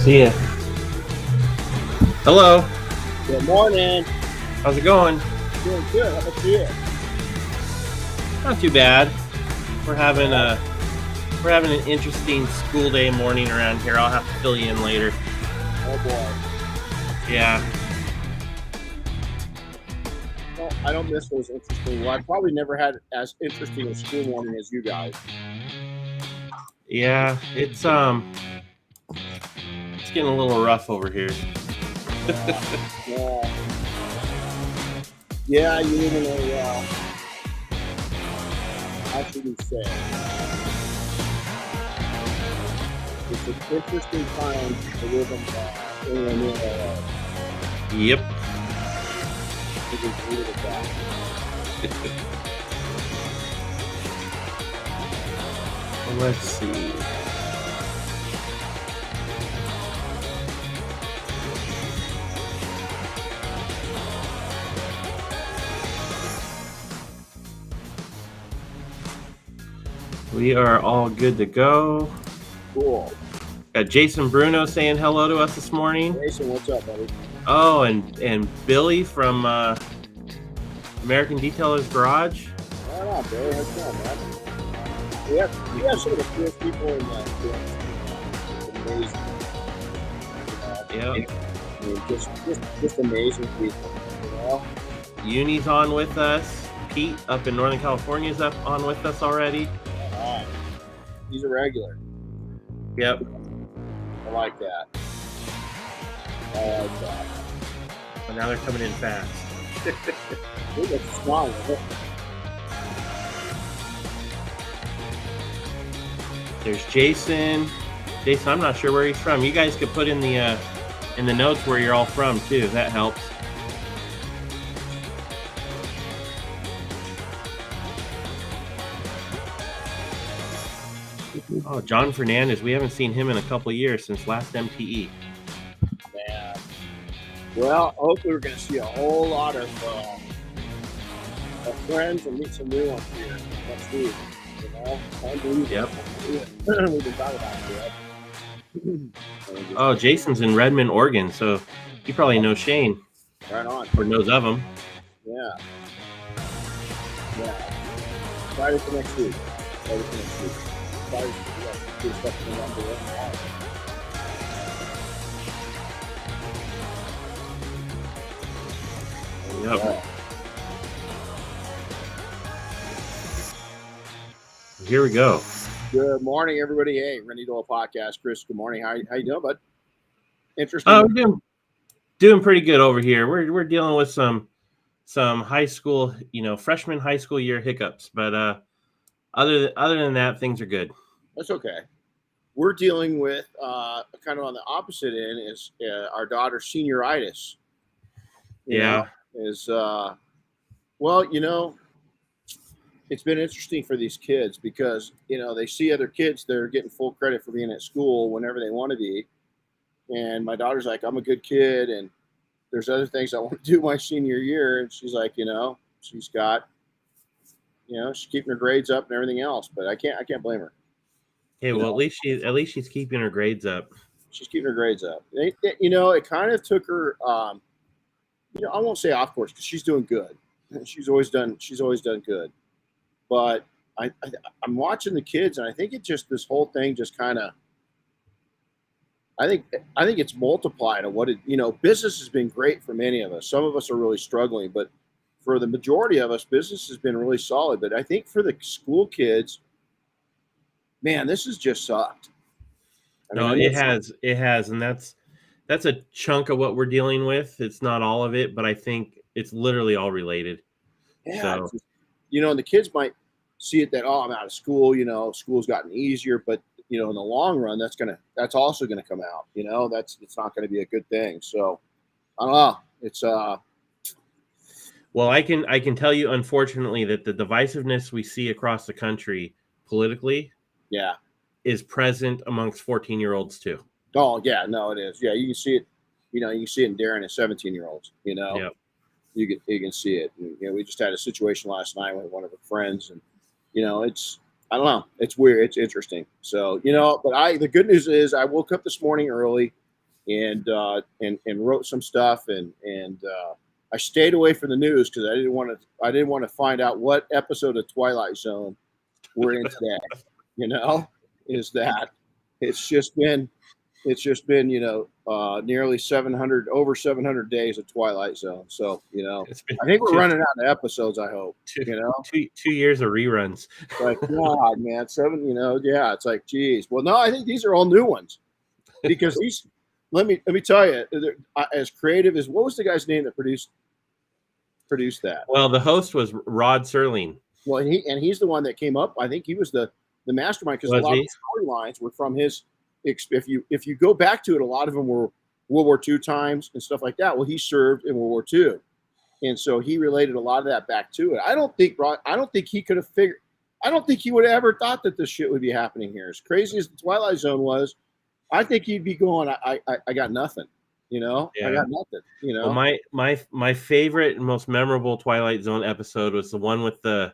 See ya. Hello. Good morning. How's it going? Doing good. How about you? Not too bad. We're having an interesting school day morning around here. I'll have to fill you in later. Oh boy. Yeah. Well, I don't miss those interesting. Well, I probably never had as interesting a school morning as you guys. Yeah. It's getting a little rough over here. Yeah, you live in a, how should we say? It's an interesting time to live in LA. Yep. To be treated as that. Let's see. We are all good to go. Cool. Got Jason Bruno saying hello to us this morning. Jason, what's up, buddy? Oh, and Billy from American Detailer's Garage. Right on, Billy. How's it going, man? We have some of the coolest people in the amazing. Yeah. I mean, just amazing people, you know? Uni's on with us. Pete up in Northern California is up on with us already. He's a regular. Yep. I like that. But now they're coming in fast. Ooh, that's strong, isn't it? There's Jason. Jason, I'm not sure where he's from. You guys could put in the notes where you're all from too. That helps. Oh, John Fernandez. We haven't seen him in a couple of years since last MTE. Man. Well, hopefully we're going to see a whole lot of friends and meet some new ones here next week. You know, unbelievable. Yep. We've been talking about it. Oh, Jason's in Redmond, Oregon, so he probably knows Shane. Right on. Or knows of him. Yeah. Friday for next week. Yep. Here we go. Good morning, everybody. Hey, Renny Doyle podcast. Chris, good morning. How you doing, bud? Interesting. Oh, we're doing pretty good over here. We're dealing with some high school, freshman high school year hiccups, but other than that, things are good. That's okay. We're dealing with kind of on the opposite end is our daughter's senioritis. It's been interesting for these kids because, they see other kids that are getting full credit for being at school whenever they want to be. And my daughter's like, I'm a good kid. And there's other things I want to do my senior year. And she's like, she's got, she's keeping her grades up and everything else, but I can't blame her. Hey, well, at least she's keeping her grades up. She's keeping her grades up. It kind of took her, I won't say off course because she's doing good. She's always done good. But I'm watching the kids, and I think this whole thing just kind of, I think it's multiplied of what business has been great for many of us. Some of us are really struggling, but for the majority of us, business has been really solid. But I think for the school kids, man, this has just sucked. It has, and that's a chunk of what we're dealing with. It's not all of it, but I think it's literally all related. Yeah, so. And the kids might see it that, I'm out of school, school's gotten easier, but in the long run, that's also gonna come out. It's not gonna be a good thing. So I don't know. It's well, I can tell you, unfortunately, that the divisiveness we see across the country politically, is present amongst 14-year-olds too. Oh yeah, no, it is. Yeah, you can see it. You can see it in Darren and 17-year-olds. Yep. You can see it. And, we just had a situation last night with one of our friends, and it's, I don't know, it's weird, it's interesting. So but the good news is I woke up this morning early. and wrote some stuff, and I stayed away from the news because I didn't want to find out what episode of Twilight Zone we're in today. Is that it's just been nearly 700 days of Twilight Zone. So I think we're running out of episodes. I hope 2 years of reruns. Like, God, man, 7. Yeah, it's like, geez. Well, no, I think these are all new ones because these. Let me tell you, as creative as what was the guy's name that produced that? Well, the host was Rod Serling. Well, he's the one that came up. I think he was the mastermind because a lot of storylines were from his. If you go back to it, a lot of them were World War II times and stuff like that. Well, he served in World War II, and so he related a lot of that back to it. I don't think he could have figured. I don't think he would have ever thought that this shit would be happening here. As crazy as the Twilight Zone was, I think he'd be going. I got nothing. Yeah. I got nothing. Well, my favorite and most memorable Twilight Zone episode was the one with the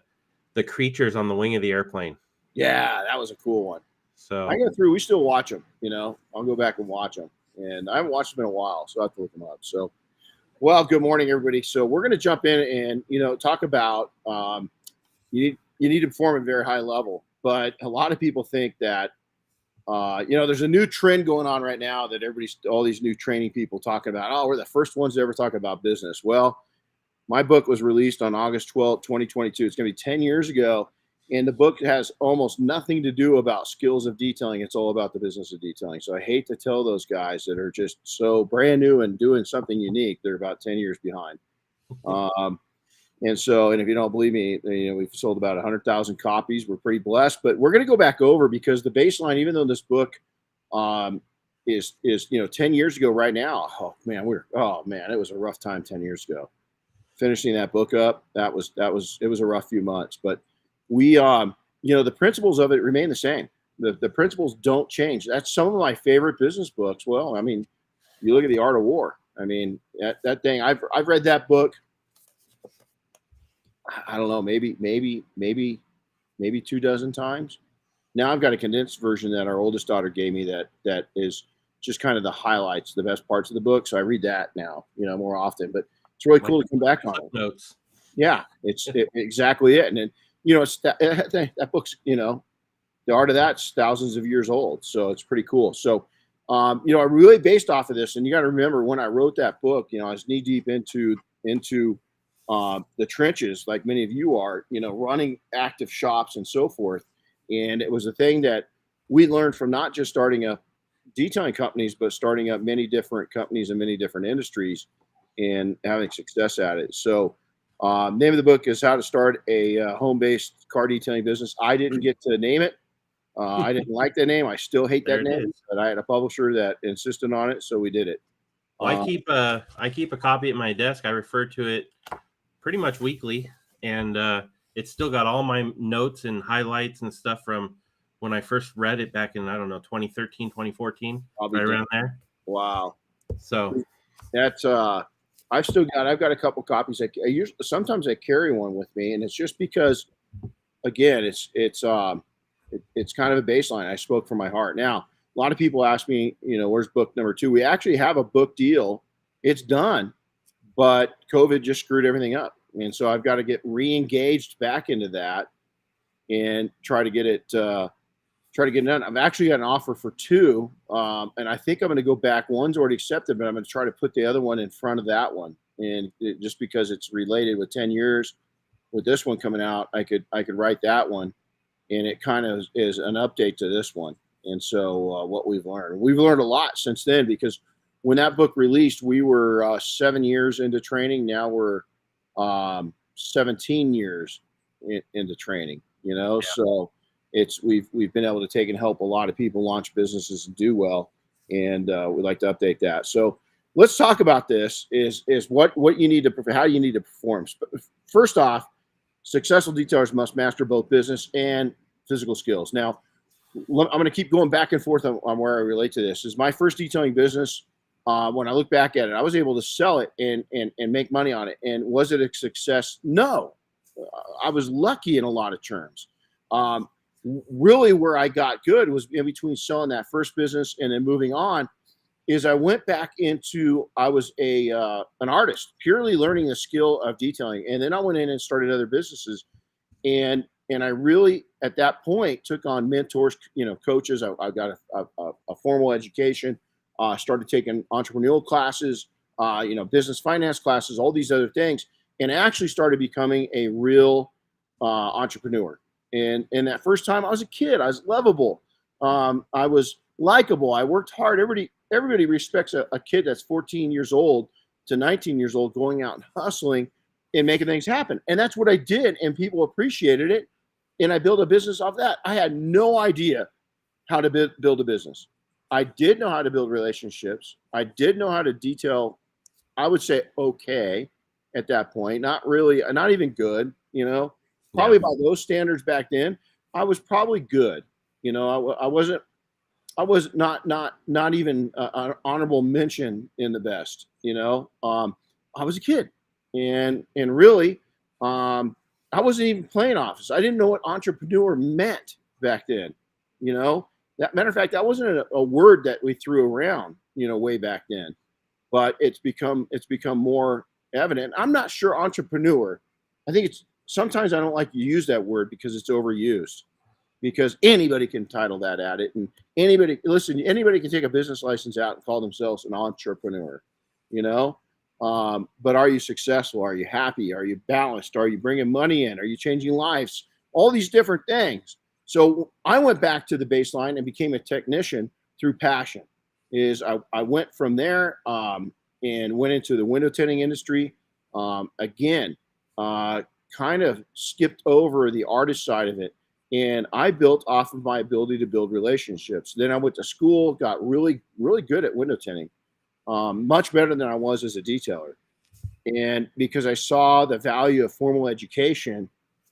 creatures on the wing of the airplane. Yeah, that was a cool one. So I go through. We still watch them. I'll go back and watch them, and I haven't watched them in a while, so I have to look them up. So, well, good morning, everybody. So we're going to jump in and talk about you need to perform at a very high level, but a lot of people think that there's a new trend going on right now that all these new training people talking about. Oh, we're the first ones to ever talk about business. Well, my book was released on August 12th, 2022. It's going to be 10 years ago. And the book has almost nothing to do about skills of detailing. It's all about the business of detailing. So I hate to tell those guys that are just so brand new and doing something unique. They're about 10 years behind. And if you don't believe me, we've sold about 100,000 copies. We're pretty blessed, but we're going to go back over because the baseline, even though this book is 10 years ago right now. Oh man, it was a rough time 10 years ago. Finishing that book up, it was a rough few months, but we, the principles of it remain the same. The principles don't change. That's some of my favorite business books. Well, I mean, you look at The Art of War. I mean, that thing, I've read that book. I don't know, maybe 24 times. Now I've got a condensed version that our oldest daughter gave me that is just kind of the highlights, the best parts of the book. So I read that now, more often, but it's really cool to come back on it. Notes. Yeah, it's exactly it. And then, it's that book's, the art of that's thousands of years old. So it's pretty cool. So, I really based off of this, and you got to remember when I wrote that book, I was knee deep into the trenches, like many of you are, running active shops and so forth. And it was a thing that we learned from not just starting up detailing companies, but starting up many different companies in many different industries and having success at it. So name of the book is How to Start a Home-Based Car Detailing Business. I didn't get to name it. I didn't like that name. I still hate that name, but I had a publisher that insisted on it, so we did it. Well, I keep a copy at my desk. I refer to it pretty much weekly, and it's still got all my notes and highlights and stuff from when I first read it back in, 2013, 2014, right around there. Wow. So that's I've got a couple copies. Sometimes I carry one with me, and it's just because, again, it's kind of a baseline. I spoke from my heart. Now, a lot of people ask me, where's book number 2? We actually have a book deal. It's done, but COVID just screwed everything up. And so I've got to get re-engaged back into that and try to get it done. I've actually got an offer for 2. And I think I'm going to go back. One's already accepted, but I'm going to try to put the other one in front of that one. And just because it's related with 10 years with this one coming out, I could write that one. And it kind of is an update to this one. And so what we've learned a lot since then, because when that book released, we were 7 years into training. Now we're 17 years into training, Yeah. So we've been able to take and help a lot of people launch businesses and do well. And we'd like to update that. So let's talk about this is what you need to, how you need to perform. First off, successful detailers must master both business and physical skills. Now, I'm going to keep going back and forth on where I relate to this. Is my first detailing business. When I look back at it, I was able to sell it and make money on it. And was it a success? No. I was lucky in a lot of terms. Really where I got good was in between selling that first business and then moving on is I went back into, I was an artist, purely learning the skill of detailing. And then I went in and started other businesses. And I really, at that point, took on mentors, coaches. I got a formal education, started taking entrepreneurial classes, business finance classes, all these other things, and actually started becoming a real entrepreneur. And that first time, I was a kid. I was lovable. I was likable. I worked hard. Everybody respects a kid that's 14 years old to 19 years old going out and hustling and making things happen. And that's what I did. And people appreciated it. And I built a business off that. I had no idea how to build a business. I did know how to build relationships. I did know how to detail, I would say, okay at that point. Not really, not even good, probably by those standards back then. I was probably good. I was not even an honorable mention in the best, I was a kid and really, I wasn't even playing office. I didn't know what entrepreneur meant back then. That matter of fact, that wasn't a word that we threw around, way back then, but it's become more evident. I'm not sure entrepreneur. I think sometimes I don't like to use that word because it's overused, because anybody can title that at it. And anybody can take a business license out and call themselves an entrepreneur, but are you successful? Are you happy? Are you balanced? Are you bringing money in? Are you changing lives? All these different things. So I went back to the baseline and became a technician through passion. I went from there and went into the window tinting industry. Again, kind of skipped over the artist side of it. And I built off of my ability to build relationships. Then I went to school, got really, really good at window tinting. Much better than I was as a detailer. And because I saw the value of formal education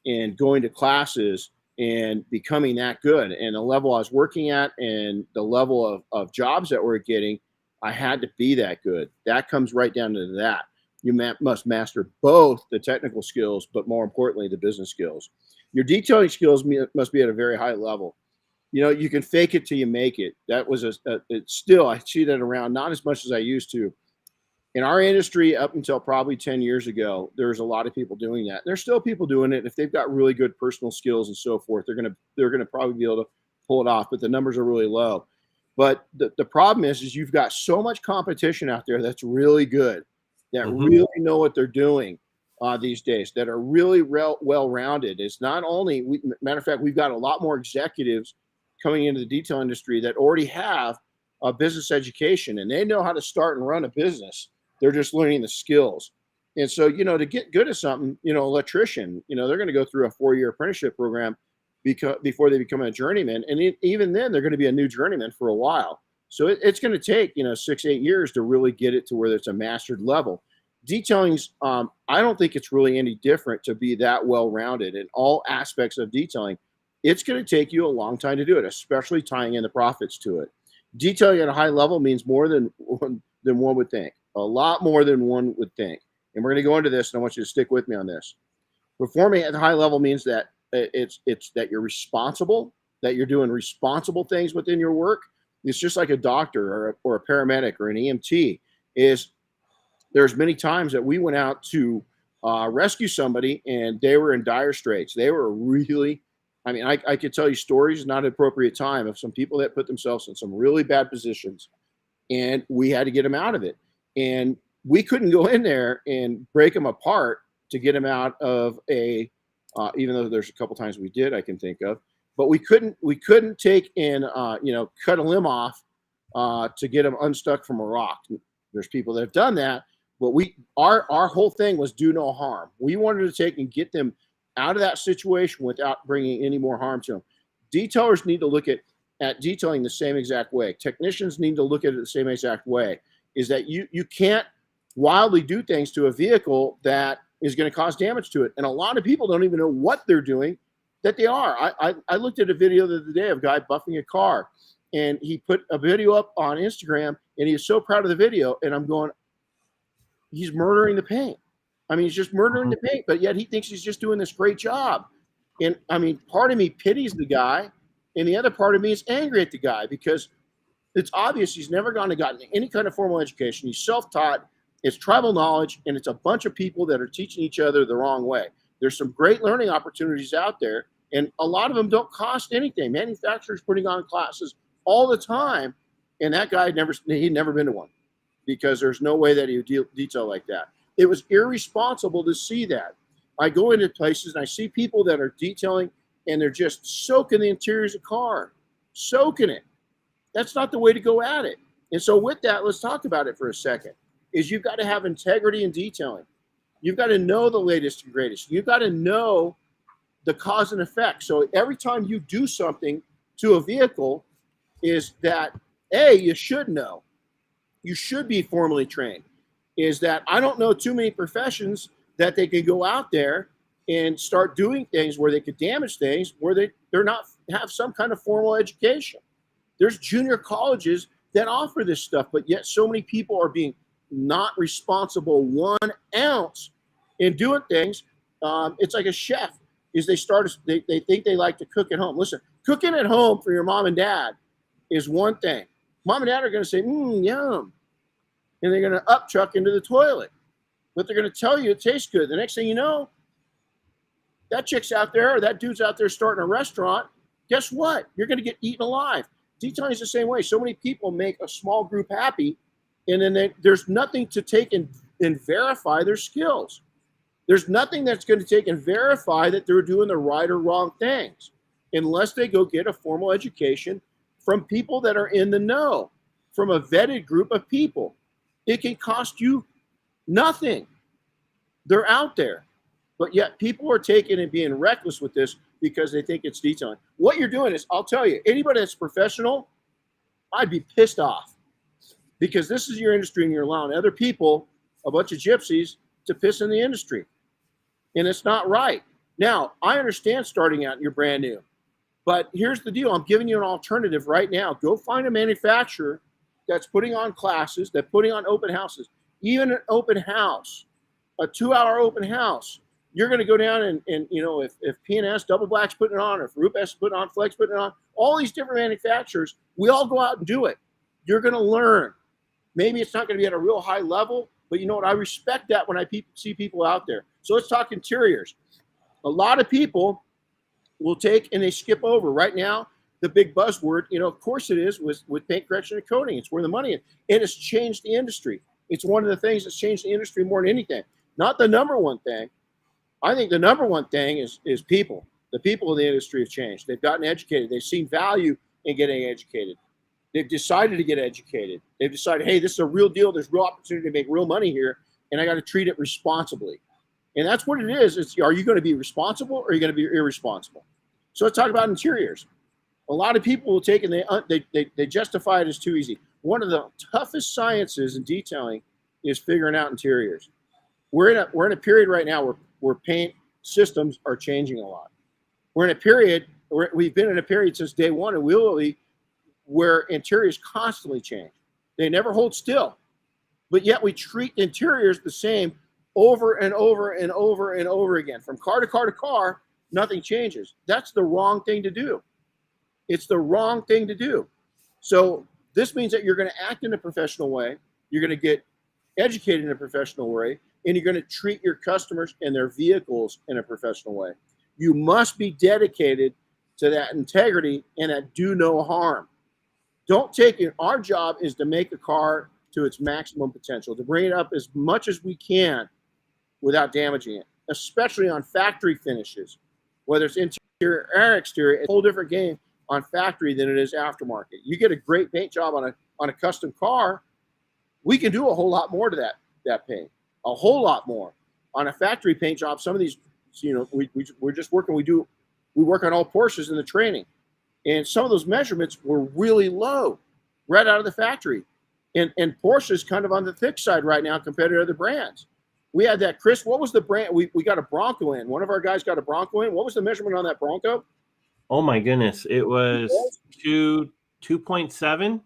and going to classes and becoming that good, and the level I was working at and the level of jobs that we're getting, I had to be that good. That comes right down to that. You must master both the technical skills, but more importantly, the business skills. Your detailing skills must be at a very high level. You can fake it till you make it. That was it's still, I see that around, not as much as I used to. In our industry, up until probably 10 years ago, there's a lot of people doing that. There's still people doing it. If they've got really good personal skills and so forth, they're gonna probably be able to pull it off, but the numbers are really low. But the problem is you've got so much competition out there that's really good, that really know what they're doing these days, that are really well-rounded. It's not only, matter of fact, we've got a lot more executives coming into the detail industry that already have a business education, and they know how to start and run a business. They're just learning the skills. And so, to get good at something, electrician, they're going to go through a 4-year apprenticeship program before they become a journeyman. And even then, they're going to be a new journeyman for a while. So it's going to take, 6-8 years to really get it to where it's a mastered level. Detailing's, I don't think it's really any different to be that well-rounded in all aspects of detailing. It's going to take you a long time to do it, especially tying in the profits to it. Detailing at a high level means more than one would think, a lot more than one would think. And we're going to go into this, and I want you to stick with me on this. Performing at a high level means that it's that you're responsible, that you're doing responsible things within your work. It's just like a doctor or a paramedic or an EMT. There's many times that we went out to rescue somebody, and they were in dire straits. They were really, I could tell you stories, not at appropriate time, of some people that put themselves in some really bad positions, and we had to get them out of it. And we couldn't go in there and break them apart to get them out of even though there's a couple times we did, I can think of, but we couldn't take and cut a limb off to get them unstuck from a rock. There's people that have done that, but our whole thing was do no harm. We wanted to take and get them out of that situation without bringing any more harm to them. Detailers need to look at detailing the same exact way. Technicians need to look at it the same exact way. Is that you can't wildly do things to a vehicle that is going to cause damage to it. And a lot of people don't even know what they're doing that they are. I looked at a video the other day of a guy buffing a car, and he put a video up on Instagram, and he was so proud of the video. And I'm going, he's murdering the paint. He's just murdering the paint, but yet he thinks he's just doing this great job. And part of me pities the guy, and the other part of me is angry at the guy, because It's obvious he's never gotten any kind of formal education. He's self-taught. It's tribal knowledge, and it's a bunch of people that are teaching each other the wrong way. There's some great learning opportunities out there, and a lot of them don't cost anything. Manufacturers putting on classes all the time, and that guy he'd never been to one, because there's no way that he would detail like that. It was irresponsible to see that. I go into places and I see people that are detailing, and they're just soaking the interiors of car, soaking it. That's not the way to go at it. And so with that, let's talk about it for a second. Is you've got to have integrity in detailing. You've got to know the latest and greatest. You've got to know the cause and effect. So every time you do something to a vehicle, is that, you should know. You should be formally trained. Is that I don't know too many professions that they could go out there and start doing things where they could damage things where they're not have some kind of formal education. There's junior colleges that offer this stuff, but yet so many people are being not responsible 1 ounce in doing things. It's like a chef. Is they think they like to cook at home. Listen, cooking at home for your mom and dad is one thing. Mom and dad are going to say, yum. And they're going to upchuck into the toilet. But they're going to tell you it tastes good. The next thing you know, that chick's out there or that dude's out there starting a restaurant. Guess what? You're going to get eaten alive. Detailing is the same way. So many people make a small group happy, and then there's nothing to take and verify their skills. There's nothing that's going to take and verify that they're doing the right or wrong things unless they go get a formal education from people that are in the know, from a vetted group of people. It can cost you nothing. They're out there. But yet people are taking and being reckless with this because they think it's detailing. What you're doing is, I'll tell you, anybody that's professional, I'd be pissed off, because this is your industry and you're allowing other people, a bunch of gypsies, to piss in the industry. And it's not right. Now, I understand starting out and you're brand new, but here's the deal. I'm giving you an alternative right now. Go find a manufacturer that's putting on classes, that's putting on open houses, even an open house, a 2-hour open house. You're going to go down and if P&S, Double Black's putting it on, or if Rupes putting it on, Flex putting it on, all these different manufacturers, we all go out and do it. You're going to learn. Maybe it's not going to be at a real high level, but you know what? I respect that when I see people out there. So let's talk interiors. A lot of people will take and they skip over. Right now, the big buzzword, of course it is, with paint correction and coating. It's where the money is. It has changed the industry. It's one of the things that's changed the industry more than anything. Not the number one thing. I think the number one thing is people. The people in the industry have changed. They've gotten educated. They've seen value in getting educated. They've decided to get educated. They've decided, hey, this is a real deal. There's real opportunity to make real money here, and I got to treat it responsibly. And that's what it is. Are you going to be responsible, or are you going to be irresponsible? So let's talk about interiors. A lot of people will take and they justify it as too easy. One of the toughest sciences in detailing is figuring out interiors. We're in a period right now where paint systems are changing a lot. We're in a period, we've been in a period since day one, and we'll be, where interiors constantly change. They never hold still, but yet we treat interiors the same over and over and over and over again. From car to car to car, nothing changes. That's the wrong thing to do. It's the wrong thing to do. So this means that you're going to act in a professional way. You're going to get educated in a professional way, and you're going to treat your customers and their vehicles in a professional way. You must be dedicated to that integrity and that do no harm. Don't take it. Our job is to make a car to its maximum potential, to bring it up as much as we can without damaging it, especially on factory finishes. Whether it's interior or exterior, it's a whole different game on factory than it is aftermarket. You get a great paint job on a custom car, we can do a whole lot more to that paint, a whole lot more. On a factory paint job, some of these, we're just working. We work on all Porsches in the training, and some of those measurements were really low right out of the factory. And Porsche's kind of on the thick side right now compared to other brands. We had that, Chris, what was the brand? We got a Bronco in. One of our guys got a Bronco in. What was the measurement on that Bronco? Oh my goodness. It was 2.7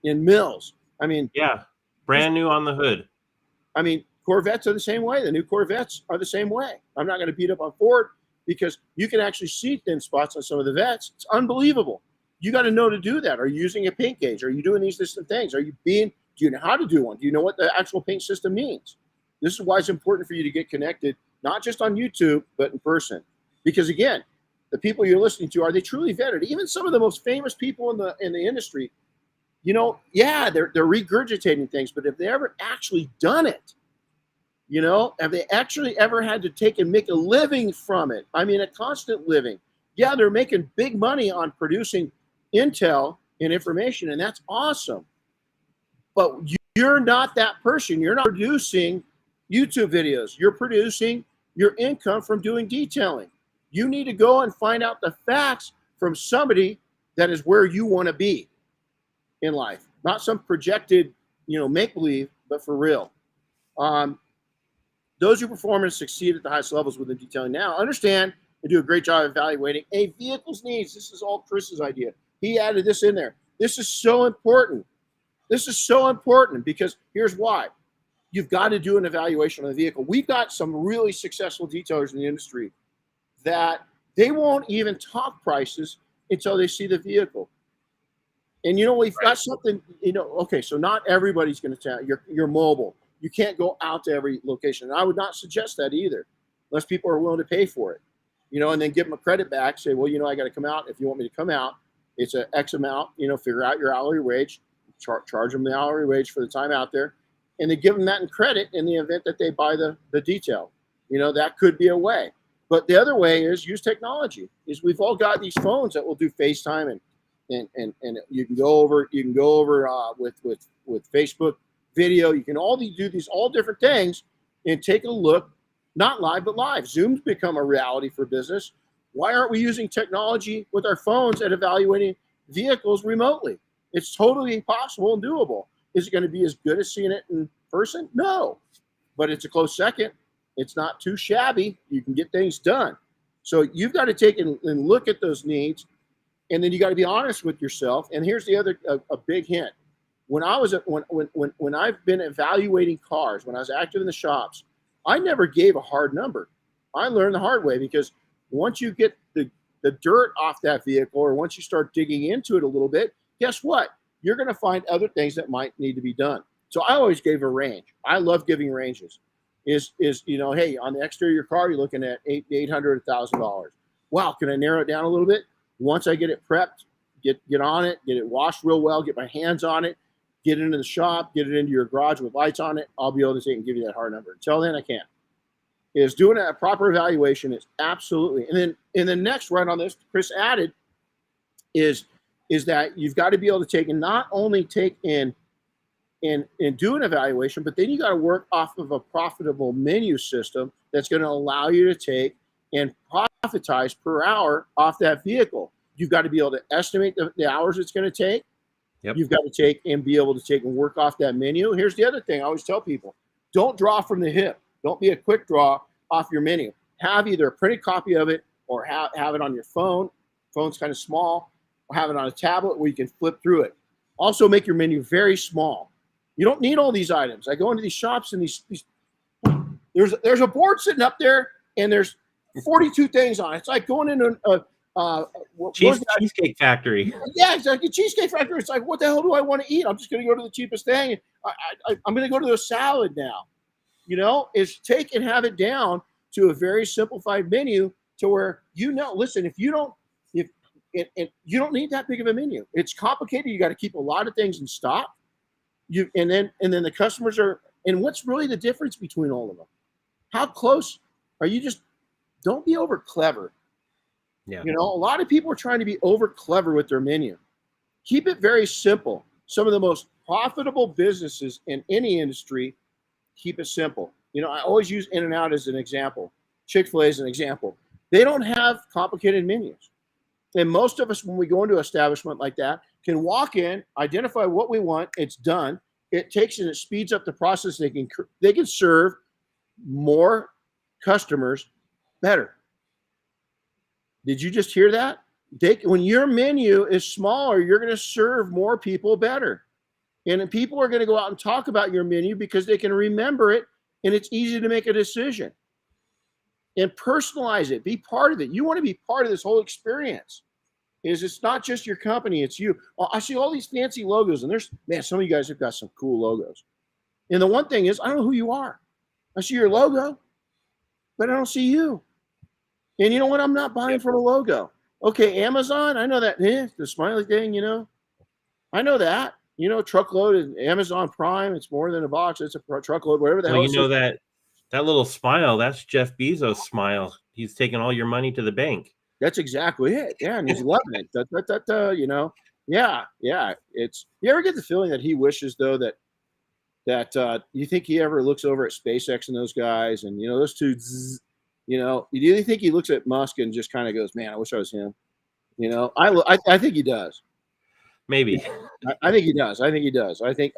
in mils. I mean, yeah, brand new on the hood. I mean, Corvettes are the same way. The new Corvettes are the same way. I'm not going to beat up on Ford because you can actually see thin spots on some of the Vets. It's unbelievable. You got to know to do that. Are you using a paint gauge? Are you doing these different things? Do you know how to do one? Do you know what the actual paint system means? This is why it's important for you to get connected, not just on YouTube, but in person. Because again, the people you're listening to, are they truly vetted? Even some of the most famous people in the industry, you know, yeah, they're regurgitating things, but have they ever actually done it? You know, have they actually ever had to take and make a living from it? I mean, a constant living. Yeah, they're making big money on producing intel and information, and that's awesome. But you're not that person. You're not producing YouTube videos. You're producing your income from doing detailing. You need to go and find out the facts from somebody that is where you want to be in life, not some projected, you know, make-believe, but for real. Those who perform and succeed at the highest levels within detailing now understand and do a great job evaluating a vehicle's needs. This is all Chris's idea. He added this in there. This is so important. This is so important because here's why. You've got to do an evaluation of the vehicle. We've got some really successful detailers in the industry that they won't even talk prices until they see the vehicle. And you know, we've got something, you know, okay, so not everybody's going to tell you. You're mobile. You can't go out to every location. And I would not suggest that either, unless people are willing to pay for it. You know, and then give them a credit back, say, well, you know, I got to come out. If you want me to come out, it's an X amount, you know, figure out your hourly wage, charge them the hourly wage for the time out there, and then give them that in credit in the event that they buy the detail. You know, that could be a way. But the other way is use technology. Is we've all got these phones that will do FaceTime and you can go over with Facebook video. You can do these all different things and take a look, not live, but live. Zoom's become a reality for business. Why aren't we using technology with our phones at evaluating vehicles remotely? It's totally possible and doable. Is it going to be as good as seeing it in person? No, but it's a close second. It's not too shabby. You can get things done. So you've got to take and look at those needs, and then you got to be honest with yourself. And here's the other a big hint. When I've been evaluating cars, when I was active in the shops, I never gave a hard number. I learned the hard way, because once you get the dirt off that vehicle, or once you start digging into it a little bit, guess what? You're going to find other things that might need to be done. So I always gave a range. I love giving ranges. Is you know, hey, on the exterior of your car, you're looking at $800, $1,000. Wow, can I narrow it down a little bit? Once I get it prepped, get on it, get it washed real well, get my hands on it, get it into the shop, get it into your garage with lights on it, I'll be able to take and give you that hard number. Until then, I can't. Is doing a proper evaluation is absolutely. And then next, right on this, Chris added is that you've got to be able to take and not only take in and do an evaluation, but then you got to work off of a profitable menu system that's going to allow you to take and profitize per hour off that vehicle. You've got to be able to estimate the hours it's going to take. Yep. You've got to take and be able to take and work off that menu. Here's the other thing I always tell people: don't draw from the hip. Don't be a quick draw off your menu. Have either a printed copy of it, or have it on your phone. Phone's kind of small. Or have it on a tablet where you can flip through it. Also, make your menu very small. You don't need all these items. I go into these shops and these there's a board sitting up there and there's 42 things on it. It's like going into a Cheesecake Factory. Yeah, exactly. Cheesecake Factory. It's like, what the hell do I want to eat? I'm just going to go to the cheapest thing. I'm going to go to the salad now. You know, is take and have it down to a very simplified menu to where, you know, listen, if you don't need that big of a menu. It's complicated. You got to keep a lot of things in stock. And then the customers are, and what's really the difference between all of them? How close are you? Just don't be over clever. Yeah. You know, a lot of people are trying to be over clever with their menu. Keep it very simple. Some of the most profitable businesses in any industry, keep it simple. You know, I always use In-N-Out as an example. Chick-fil-A as an example. They don't have complicated menus. And most of us, when we go into an establishment like that, can walk in, identify what we want. It's done. It takes and it speeds up the process. They can serve more customers better. Did you just hear that? When your menu is smaller, you're going to serve more people better. And people are going to go out and talk about your menu because they can remember it, and it's easy to make a decision. And personalize it. Be part of it. You want to be part of this whole experience. is it's not just your company, it's you. I see all these fancy logos, and some of you guys have got some cool logos. And the one thing is, I don't know who you are. I see your logo, but I don't see you. And you know what? I'm not buying from a logo. Okay, Amazon, I know that. The smiley thing, I know that. Truckload and Amazon Prime, it's more than a box. It's a truckload, whatever the hell. Well, that little smile, that's Jeff Bezos' smile. He's taking all your money to the bank. That's exactly it. Yeah, and he's loving it. Yeah. You ever get the feeling that he wishes, though, that you think he ever looks over at SpaceX and those guys, and those two, do you think he looks at Musk and just kind of goes, "Man, I wish I was him"? I think he does. Maybe. I think he does. I think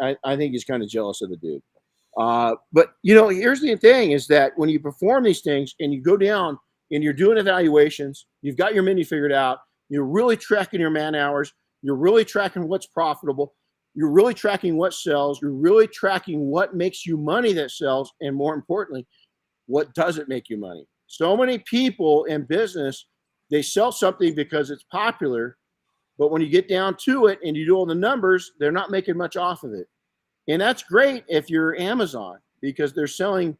he's kind of jealous of the dude. But here's the thing: is that when you perform these things and you go down and you're doing evaluations, you've got your menu figured out, you're really tracking your man hours, you're really tracking what's profitable, you're really tracking what sells, you're really tracking what makes you money that sells, and more importantly, what doesn't make you money. So many people in business, they sell something because it's popular, but when you get down to it and you do all the numbers, they're not making much off of it. And that's great if you're Amazon, because they're selling,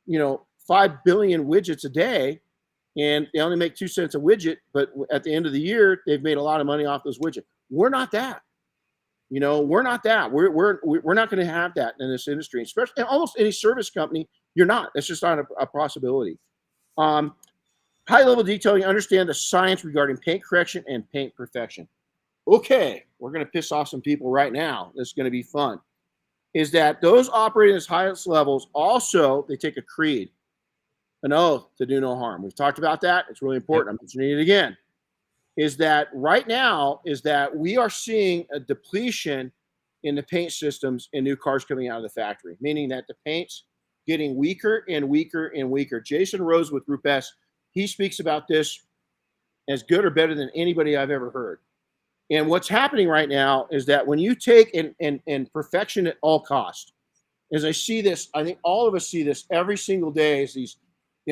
5 billion widgets a day, and they only make 2 cents a widget. But at the end of the year, they've made a lot of money off those widgets. We're not that. We're not that. We're not going to have that in this industry, especially in almost any service company. You're not. That's just not a possibility. High-level detailing, understand the science regarding paint correction and paint perfection. Okay, we're going to piss off some people right now. This is going to be fun. Is that those operating at highest levels also, they take a creed, an oath to do no harm. We've talked about that. It's really important. I'm mentioning it again. Is that right now is that we are seeing a depletion in the paint systems in new cars coming out of the factory, meaning that the paint's getting weaker and weaker and weaker. Jason Rose with Group S, he speaks about this as good or better than anybody I've ever heard. And what's happening right now is that when you take and perfection at all cost, as I see this, I think all of us see this every single day, is these,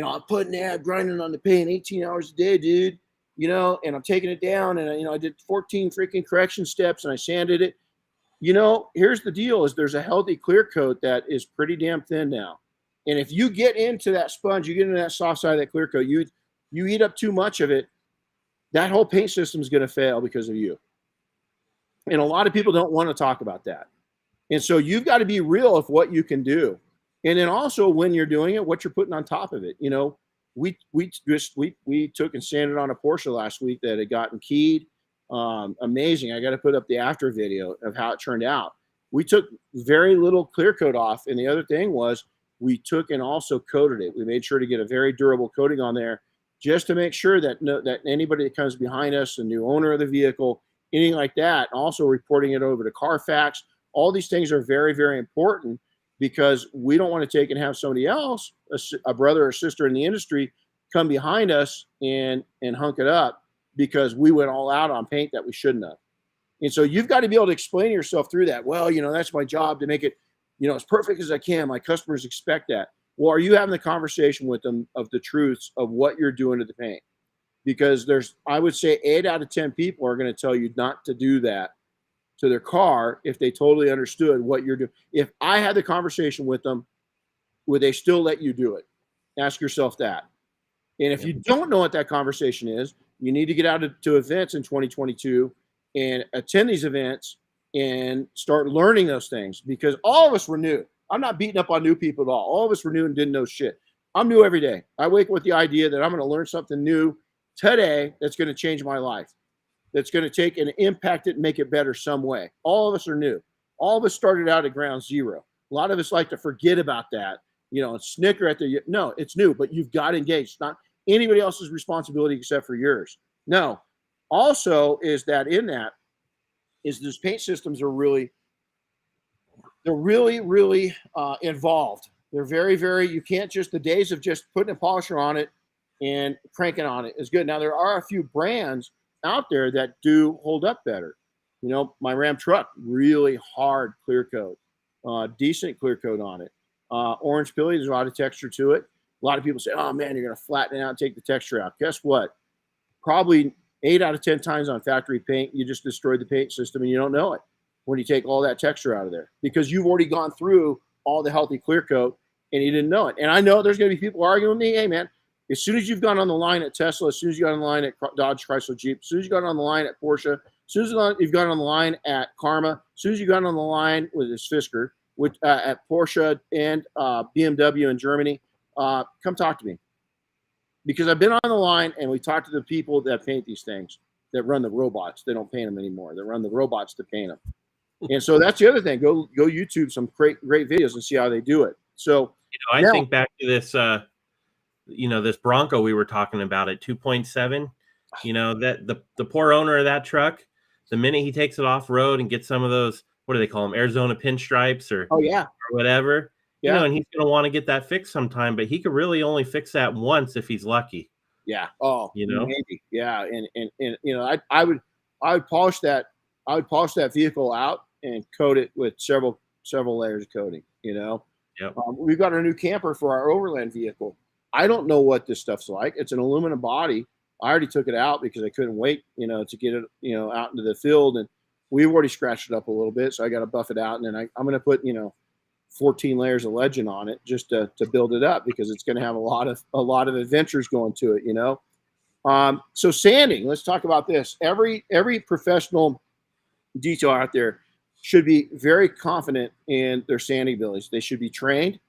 I'm putting that, grinding on the paint 18 hours a day, dude, and I'm taking it down, and I did 14 freaking correction steps and I sanded it. Here's the deal: is there's a healthy clear coat that is pretty damn thin now. And if you get into that sponge, you get into that soft side of that clear coat, you eat up too much of it, that whole paint system is going to fail because of you. And a lot of people don't want to talk about that. And so you've got to be real of what you can do. And then also when you're doing it, what you're putting on top of it. We took and sanded on a Porsche last week that had gotten keyed. Amazing. I got to put up the after video of how it turned out. We took very little clear coat off. And the other thing was we took and also coated it. We made sure to get a very durable coating on there just to make sure that that anybody that comes behind us, the new owner of the vehicle, anything like that, also reporting it over to Carfax. All these things are very, very important, because we don't want to take and have somebody else, a brother or sister in the industry, come behind us and hunk it up because we went all out on paint that we shouldn't have. And so you've got to be able to explain yourself through that. Well, that's my job to make it, as perfect as I can. My customers expect that. Well, are you having the conversation with them of the truths of what you're doing to the paint? Because I would say 8 out of 10 people are going to tell you not to do that to their car if they totally understood what you're doing. If I had the conversation with them, would they still let you do it? Ask yourself that. And if you don't know what that conversation is, you need to get out to events in 2022 and attend these events and start learning those things, because all of us were new. I'm not beating up on new people at all. All of us were new and didn't know shit. I'm new every day. I wake up with the idea that I'm going to learn something new today that's going to change my life, that's going to take and impact it and make it better some way. All of us are new. All of us started out at ground zero. A lot of us like to forget about that, and snicker at no, it's new, but you've got to engage. It's not anybody else's responsibility except for yours. No. Also is that those paint systems are really involved. They're very, very, you can't just, the days of just putting a polisher on it and cranking on it is good. Now, there are a few brands out there that do hold up better. My Ram truck, really hard clear coat, decent clear coat on it. Orange Pilly, there's a lot of texture to it. A lot of people say, oh man, you're going to flatten it out and take the texture out. Guess what? Probably 8 out of 10 times on factory paint, you just destroyed the paint system and you don't know it when you take all that texture out of there because you've already gone through all the healthy clear coat and you didn't know it. And I know there's going to be people arguing with me, hey, man, as soon as you've gone on the line at Tesla, as soon as you got on the line at Dodge, Chrysler, Jeep, as soon as you got on the line at Porsche, as soon as you've got on the line at Karma, as soon as you got on the line with this Fisker, at Porsche and BMW in Germany, come talk to me. Because I've been on the line and we talked to the people that paint these things, that run the robots. They don't paint them anymore. They run the robots to paint them. And so that's the other thing. Go YouTube some great videos and see how they do it. So I think back to this, this Bronco we were talking about at 2.7. That the poor owner of that truck, the minute he takes it off road and gets some of those, what do they call them, Arizona pinstripes or whatever. Yeah. And he's going to want to get that fixed sometime, but he could really only fix that once if he's lucky. Yeah. Oh, maybe. Yeah. And I would polish that. I would polish that vehicle out and coat it with several layers of coating. Yep. We've got our new camper for our overland vehicle. I don't know what this stuff's like. It's an aluminum body. I already took it out because I couldn't wait, to get it, out into the field, and we've already scratched it up a little bit. So I got to buff it out, and then I'm going to put, 14 layers of legend on it just to build it up because it's going to have a lot of adventures going to it, So sanding, let's talk about this. Every professional detailer out there should be very confident in their sanding abilities. They should be trained.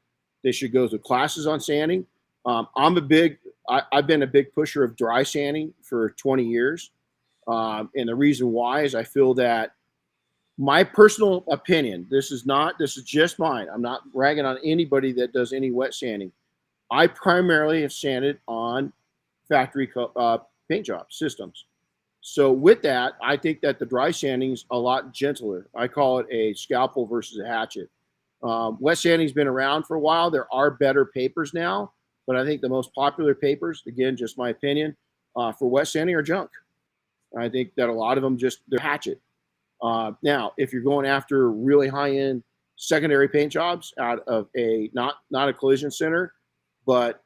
They should go through classes on sanding. I've been a big pusher of dry sanding for 20 years. And the reason why is I feel that my personal opinion, this is just mine. I'm not ragging on anybody that does any wet sanding. I primarily have sanded on factory paint job systems. So with that, I think that the dry sanding is a lot gentler. I call it a scalpel versus a hatchet. Wet sanding's been around for a while. There are better papers now, but I think the most popular papers, again, just my opinion, for wet sanding are junk. I think that a lot of them they're hatchet. Now, if you're going after really high-end secondary paint jobs out of not a collision center, but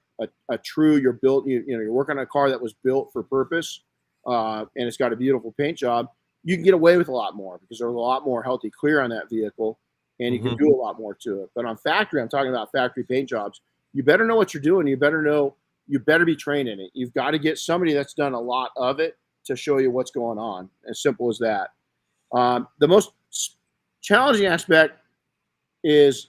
a true, you're working on a car that was built for purpose, and it's got a beautiful paint job, you can get away with a lot more because there's a lot more healthy clear on that vehicle, and you can do a lot more to it. But on factory, I'm talking about factory paint jobs, you better know what you're doing. You better be trained in it. You've got to get somebody that's done a lot of it to show you what's going on. As simple as that. The most challenging aspect is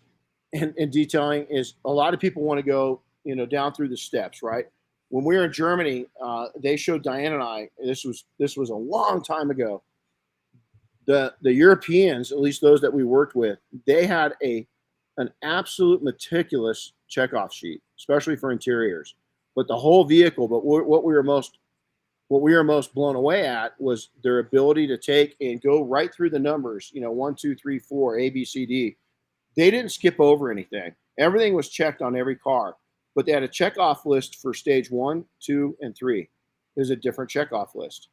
in detailing is a lot of people want to go, down through the steps, right? When we were in Germany, they showed Diane and I, this was a long time ago. The Europeans, at least those that we worked with, they had an absolute meticulous checkoff sheet, especially for interiors, but the whole vehicle. But what we were most blown away at was their ability to take and go right through the numbers, 1, 2, 3, 4, A, B, C, D. They didn't skip over anything. Everything was checked on every car, but they had a checkoff list for stage 1, 2, and 3. There's a different checkoff list.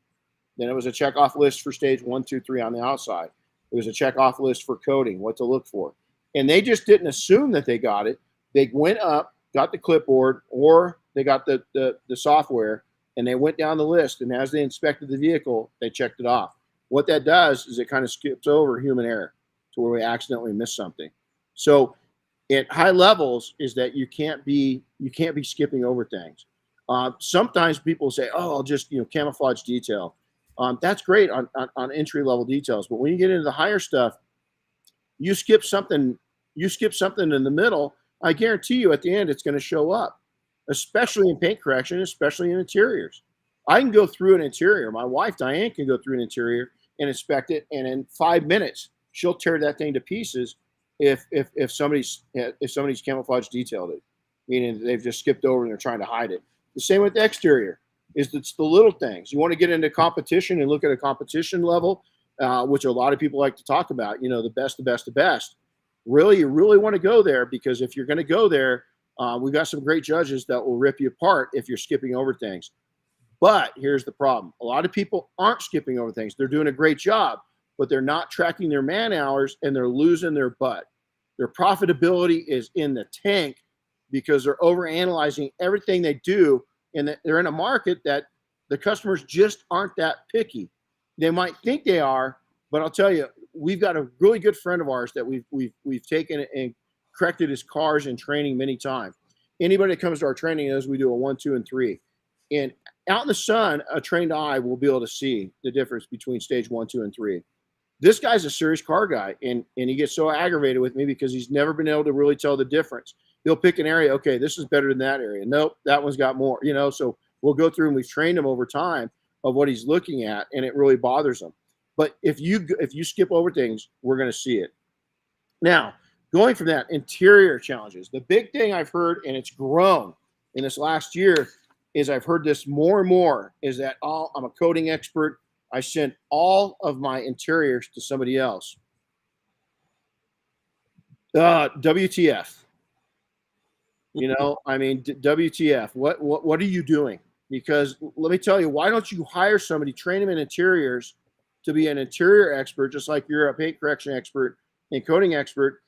Then it was a checkoff list for stage 1, 2, 3 on the outside. There was a checkoff list for coating, what to look for. And they just didn't assume that they got it. They went up, got the clipboard, or they got the software, and they went down the list, and as they inspected the vehicle, they checked it off. What that does is it kind of skips over human error to where we accidentally miss something. So at high levels is that you can't be skipping over things. Sometimes people say, "Oh, I'll just camouflage detail." That's great on entry level details, but when you get into the higher stuff, you skip something in the middle. I guarantee you, at the end, it's going to show up. Especially in paint correction, especially in interiors. I can go through an interior. My wife, Diane, can go through an interior and inspect it, and in 5 minutes, she'll tear that thing to pieces if somebody's camouflage detailed it, meaning they've just skipped over and they're trying to hide it. The same with the exterior. It's the little things. You want to get into competition and look at a competition level, which a lot of people like to talk about, the best. Really, you really want to go there, because if you're going to go there, we've got some great judges that will rip you apart if you're skipping over things. But here's the problem. A lot of people aren't skipping over things. They're doing a great job, but they're not tracking their man hours, and they're losing their butt. Their profitability is in the tank because they're overanalyzing everything they do, and they're in a market that The customers just aren't that picky. They might think they are, but I'll tell you, we've got a really good friend of ours that we've taken and corrected his cars in training many times. Anybody that comes to our training knows we do a 1, 2, and 3. And out in the sun, a trained eye will be able to see the difference between stage 1, 2, and 3. This guy's a serious car guy, and he gets so aggravated with me because he's never been able to really tell the difference. He'll pick an area. Okay, this is better than that area. Nope, that one's got more. So we'll go through and we've trained him over time of what he's looking at, and it really bothers him. But if you skip over things, we're going to see it. Now, going from that, interior challenges. The big thing I've heard, and it's grown in this last year, is I've heard this more and more, is that I'm a coating expert. I send all of my interiors to somebody else. WTF? WTF? What are you doing? Because let me tell you, why don't you hire somebody, train them in interiors to be an interior expert, just like you're a paint correction expert and coating expert,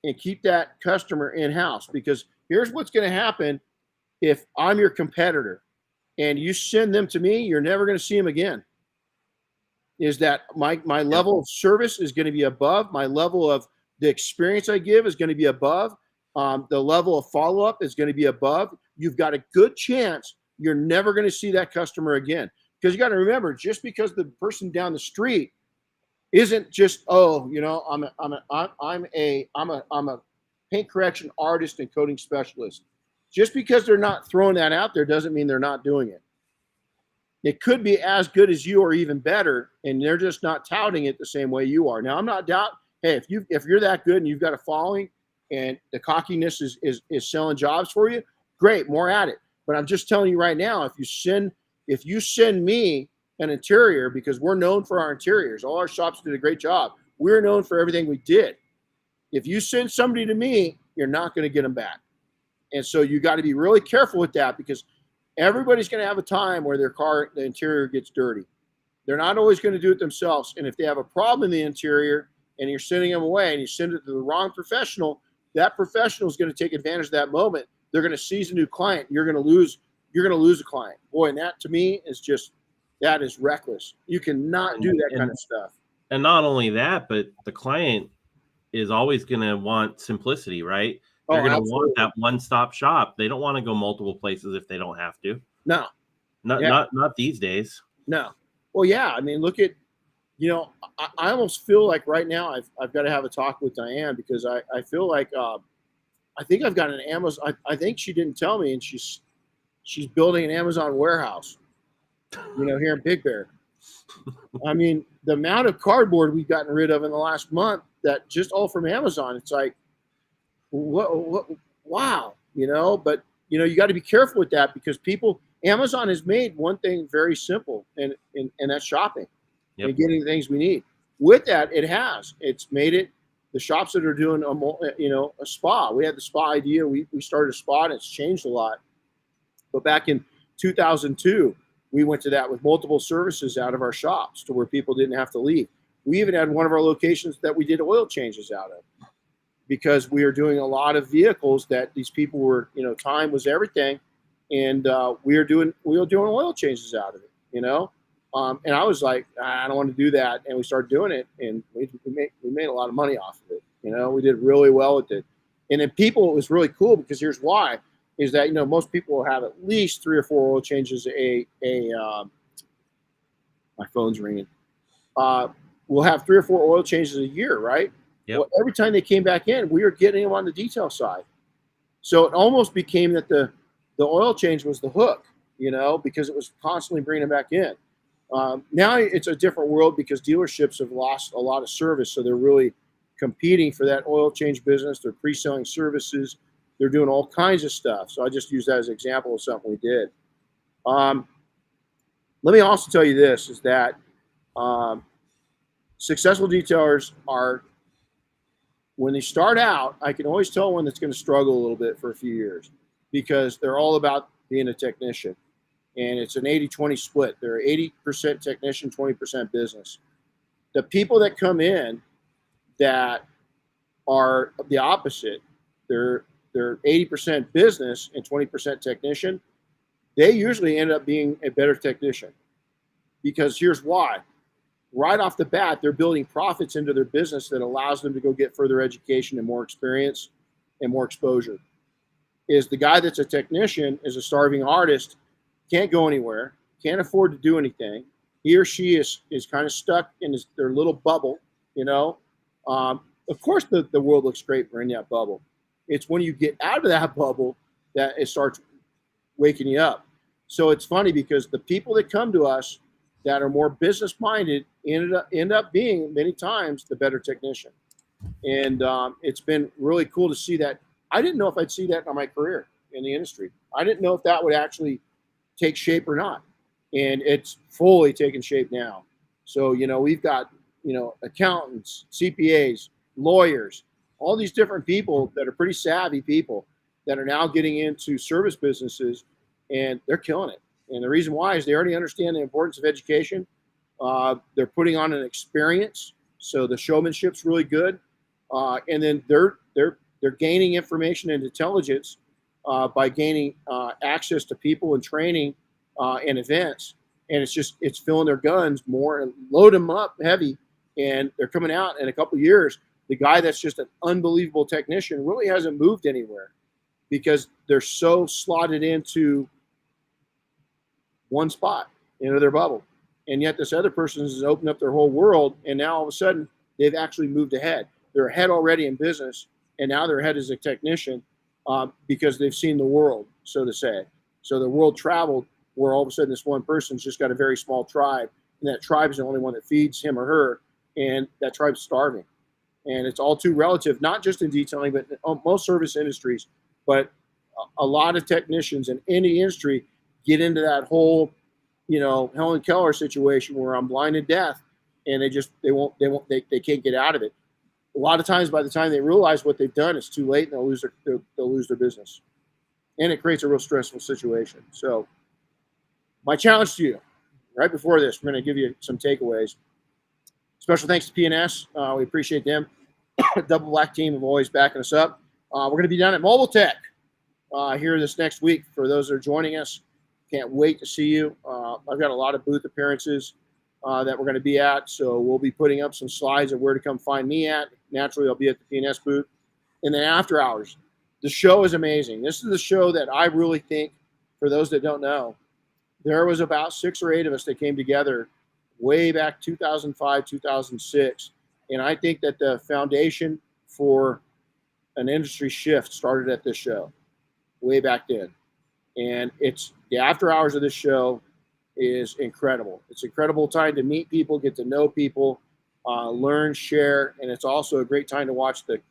and keep that customer in-house? Because here's what's going to happen if I'm your competitor and you send them to me, you're never going to see them again. Is that my level of service is going to be above, my level of the experience I give is going to be above, the level of follow-up is going to be above. You've got a good chance you're never going to see that customer again. Because you got to remember, just because the person down the street isn't just, I'm a paint correction artist and coating specialist. Just because they're not throwing that out there doesn't mean they're not doing it. It could be as good as you or even better, and they're just not touting it the same way you are. Now, I'm not doubt. Hey, if you're that good and you've got a following, and the cockiness is selling jobs for you, great, more at it. But I'm just telling you right now, if you send me an interior, because we're known for our interiors, all our shops did a great job. We're known for everything we did. If you send somebody to me, you're not going to get them back. And so you got to be really careful with that, because everybody's going to have a time where the interior gets dirty. They're not always going to do it themselves. And if they have a problem in the interior and you're sending them away and you send it to the wrong professional, that professional is going to take advantage of that moment. They're going to seize a new client. You're going to lose a client. Boy, and that to me is that is reckless. You cannot do that kind of stuff. And not only that, but the client is always going to want simplicity, right? They're going to want that one-stop shop. They don't want to go multiple places if they don't have to. No. Not these days. No. Well, yeah. I mean, look at, I almost feel like right now I've got to have a talk with Diane, because I feel like I think I've got an Amazon. I think she didn't tell me, and she's building an Amazon warehouse, here in Big Bear. I mean, the amount of cardboard we've gotten rid of in the last month, that just all from Amazon, it's like, what wow, but you got to be careful with that, because Amazon has made one thing very simple, and that's shopping. Yep. And getting the things we need. With that, it's made it, the shops that are doing a spa. We had the spa idea. We started a spa, and it's changed a lot. But back in 2002, we went to that with multiple services out of our shops to where people didn't have to leave. We even had one of our locations that we did oil changes out of, because we are doing a lot of vehicles that these people were, time was everything. And we were doing oil changes out of it, and I was like, I don't want to do that. And we started doing it, and we made a lot of money off of it. We did really well with it. And then it was really cool, because here's why, is that, most people will have at least 3 or 4 oil changes my phone's ringing. We'll have 3 or 4 oil changes a year, right? Yep. Well, every time they came back in, we were getting them on the detail side. So it almost became that the oil change was the hook, because it was constantly bringing them back in. Now it's a different world, because dealerships have lost a lot of service. So they're really competing for that oil change business. They're pre-selling services. They're doing all kinds of stuff. So I just use that as an example of something we did. Let me also tell you this, is that successful detailers are, when they start out, I can always tell one that's going to struggle a little bit for a few years, because they're all about being a technician. And it's an 80-20 split. They're 80% technician, 20% business. The people that come in that are the opposite, they're 80% business and 20% technician. they usually end up being a better technician, because here's why. Right off the bat, they're building profits into their business that allows them to go get further education and more experience and more exposure. Is the guy that's a technician is a starving artist, can't go anywhere, can't afford to do anything. He or she is kind of stuck in their little bubble, you know. Of course, the world looks great when you're in that bubble. It's when you get out of that bubble that it starts waking you up. So it's funny because the people that come to us that are more business minded end up being many times the better technician. And it's been really cool to see that. I didn't know if I'd see that in my career in the industry. I didn't know if that would actually take shape or not. And it's fully taken shape now. So, we've got, accountants, CPAs, lawyers, all these different people that are pretty savvy people that are now getting into service businesses, and they're killing it. And the reason why is they already understand the importance of education. They're putting on an experience, so the showmanship's really good. And then they're gaining information and intelligence by gaining access to people and training and events. And it's filling their guns more and load them up heavy. And they're coming out in a couple of years. The guy that's just an unbelievable technician really hasn't moved anywhere because they're so slotted into one spot, their bubble. And yet this other person has opened up their whole world. And now all of a sudden they've actually moved ahead. They're ahead already in business. And now they're ahead as a technician because they've seen the world, so to say. So the world traveled where all of a sudden this one person's just got a very small tribe. And that tribe is the only one that feeds him or her. And that tribe's starving. And it's all too relative, not just in detailing, but in most service industries. But a lot of technicians in any industry get into that whole, Helen Keller situation where I'm blind and deaf, and they can't get out of it. A lot of times, by the time they realize what they've done, it's too late, and they'll lose their business, and it creates a real stressful situation. So, my challenge to you, right before this, we're going to give you some takeaways. Special thanks to P&S. We appreciate them. Double Black team of always backing us up. We're going to be down at Mobile Tech here this next week. For those that are joining us, can't wait to see you. I've got a lot of booth appearances that we're going to be at, so we'll be putting up some slides of where to come find me at. Naturally, I'll be at the P&S booth. And then after hours, the show is amazing. This is the show that I really think, for those that don't know, there was about 6 or 8 of us that came together way back 2005, 2006. And I think that the foundation for an industry shift started at this show way back then. And it's the after hours of this show is incredible. It's an incredible time to meet people, get to know people, learn, share. And it's also a great time to watch the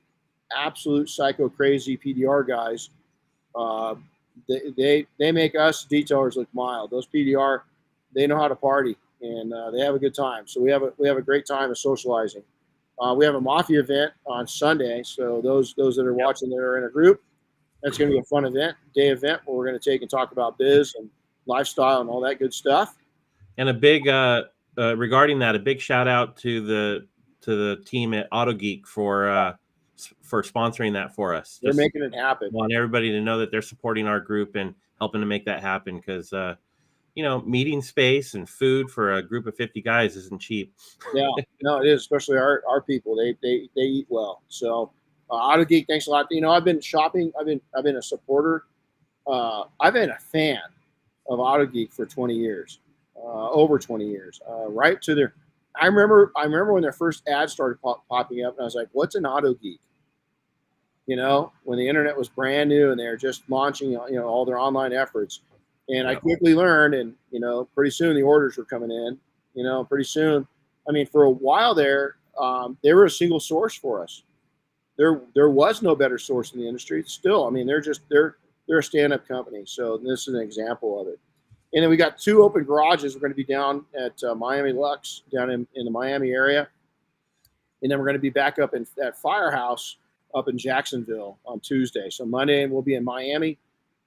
absolute psycho crazy PDR guys. They make us detailers look mild. Those PDR, they know how to party, and they have a good time. So we have a great time of socializing. We have a mafia event on Sunday. So those that are watching that are in a group, that's going to be a fun day event where we're going to take and talk about biz and lifestyle and all that good stuff. And a big regarding that, a big shout out to the team at AutoGeek for sponsoring that for us. They're making it happen. Want everybody to know that they're supporting our group and helping to make that happen, because meeting space and food for a group of 50 guys isn't cheap. Yeah, no, it is, especially our people. They eat well. So AutoGeek, thanks a lot. I've been shopping. I've been a supporter. I've been a fan of AutoGeek for 20 years, over 20 years. Right to their, I remember when their first ad started popping up, and I was like, "What's an AutoGeek?" When the internet was brand new and they were just launching, all their online efforts. And I quickly learned, and pretty soon the orders were coming in. Pretty soon, for a while there, they were a single source for us. There was no better source in the industry. Still, they're a stand-up company. So this is an example of it. And then we got 2 open garages. We're going to be down at Miami Lux, down in the Miami area. And then we're going to be back up at Firehouse up in Jacksonville on Tuesday. So Monday we'll be in Miami,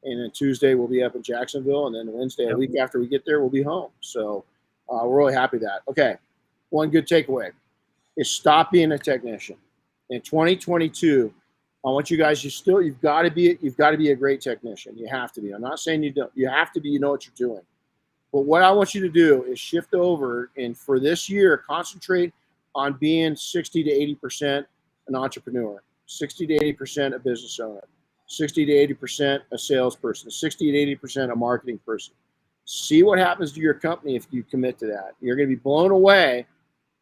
and then Tuesday we'll be up in Jacksonville, and then Wednesday, a week after we get there, we'll be home. So we're really happy with that. Okay, one good takeaway is stop being a technician. In 2022, I want you guys, you've got to be a great technician. You have to be. I'm not saying you don't. You have to be. You know what you're doing. But what I want you to do is shift over and for this year, concentrate on being 60 to 80% an entrepreneur, 60 to 80% a business owner, 60 to 80% a salesperson, 60 to 80% a marketing person. See what happens to your company if you commit to that. You're going to be blown away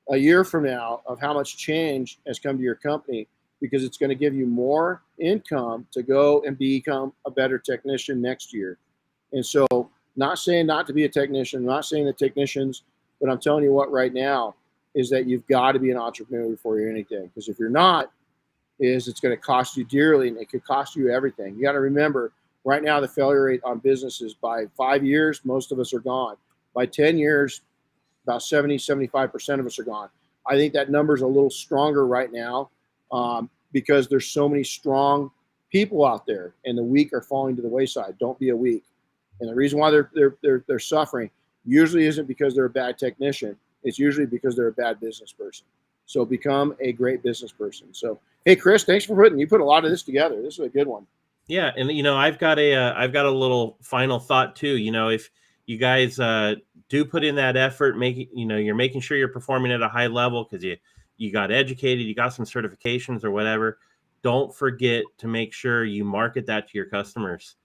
a year from now of how much change has come to your company, because it's going to give you more income to go and become a better technician next year. And so, not saying not to be a technician, not saying the technicians, but I'm telling you what right now is that you've got to be an entrepreneur before you're anything. Because if you're not, it's going to cost you dearly, and it could cost you everything. You got to remember, right now the failure rate on businesses, by 5 years, most of us are gone. By 10 years, about 75% of us are gone. I think that number is a little stronger right now because there's so many strong people out there, and the weak are falling to the wayside. Don't be a weak. And the reason why they're suffering usually isn't because they're a bad technician. It's usually because they're a bad business person. So become a great business person. So, hey, Chris, thanks for you put a lot of this together. This is a good one. Yeah, and I've got a little final thought too. If you guys do put in that effort, you're making sure you're performing at a high level because you got educated, you got some certifications or whatever. Don't forget to make sure you market that to your customers.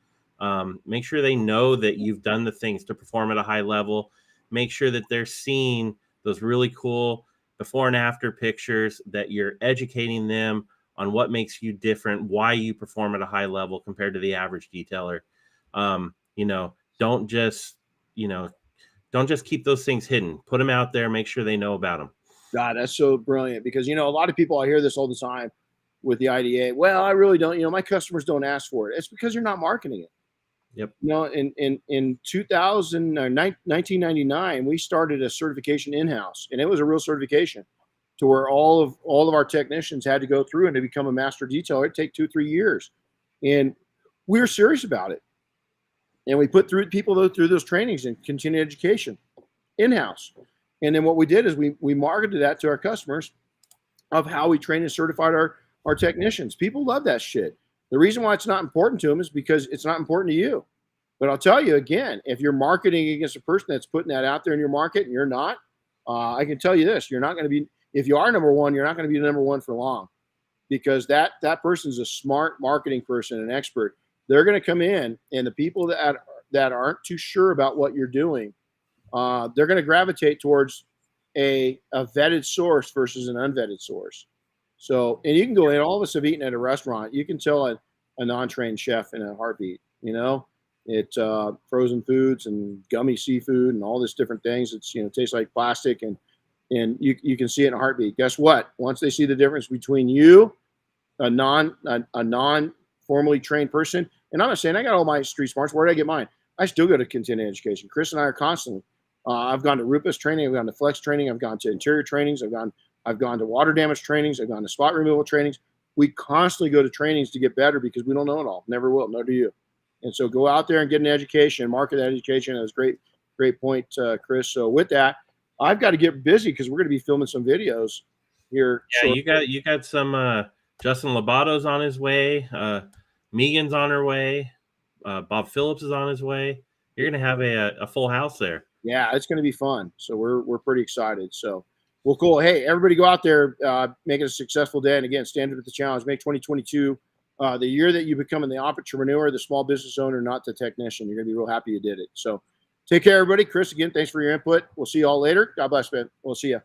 Make sure they know that you've done the things to perform at a high level. Make sure that they're seeing those really cool before and after pictures, that you're educating them on what makes you different, why you perform at a high level compared to the average detailer. Don't just keep those things hidden. Put them out there, make sure they know about them. God, that's so brilliant, because, a lot of people, I hear this all the time with the IDA. Well, I really don't, my customers don't ask for it. It's because you're not marketing it. Yep. In 1999, we started a certification in-house, and it was a real certification to where all of our technicians had to go through, and to become a master detailer, it'd take 2-3 years. And we were serious about it. And we put people through those trainings and continuing education in-house. And then what we did is we marketed that to our customers of how we train and certified our technicians. People love that shit. The reason why it's not important to them is because it's not important to you. But I'll tell you again, if you're marketing against a person that's putting that out there in your market and you're not, I can tell you this, you're not going to be, if you are number one, you're not going to be number one for long, because that person's a smart marketing person, an expert. They're going to come in, and the people that aren't too sure about what you're doing, they're going to gravitate towards a vetted source versus an unvetted source. So, and you can go in, all of us have eaten at a restaurant. You can tell a non-trained chef in a heartbeat, it's frozen foods and gummy seafood and all this different things. It's, tastes like plastic, and you can see it in a heartbeat. Guess what? Once they see the difference between you, a non-formally trained person, and I'm not saying I got all my street smarts. Where did I get mine? I still go to continuing education. Chris and I are constantly. I've gone to Rupus training. I've gone to Flex training. I've gone to interior trainings. I've gone to water damage trainings. I've gone to spot removal trainings. We constantly go to trainings to get better, because we don't know it all. Never will. Nor do you. And so go out there and get an education, market that education. That was great point, Chris. So with that, I've got to get busy because we're going to be filming some videos here. Yeah, you got some Justin Lobato's on his way. Megan's on her way. Bob Phillips is on his way. You're going to have a full house there. Yeah, it's going to be fun. So we're pretty excited. So, well, cool. Hey, everybody go out there, make it a successful day. And again, stand up at the challenge. Make 2022 the year that you become the entrepreneur, the small business owner, not the technician. You're going to be real happy you did it. So take care, everybody. Chris, again, thanks for your input. We'll see you all later. God bless, man. We'll see you.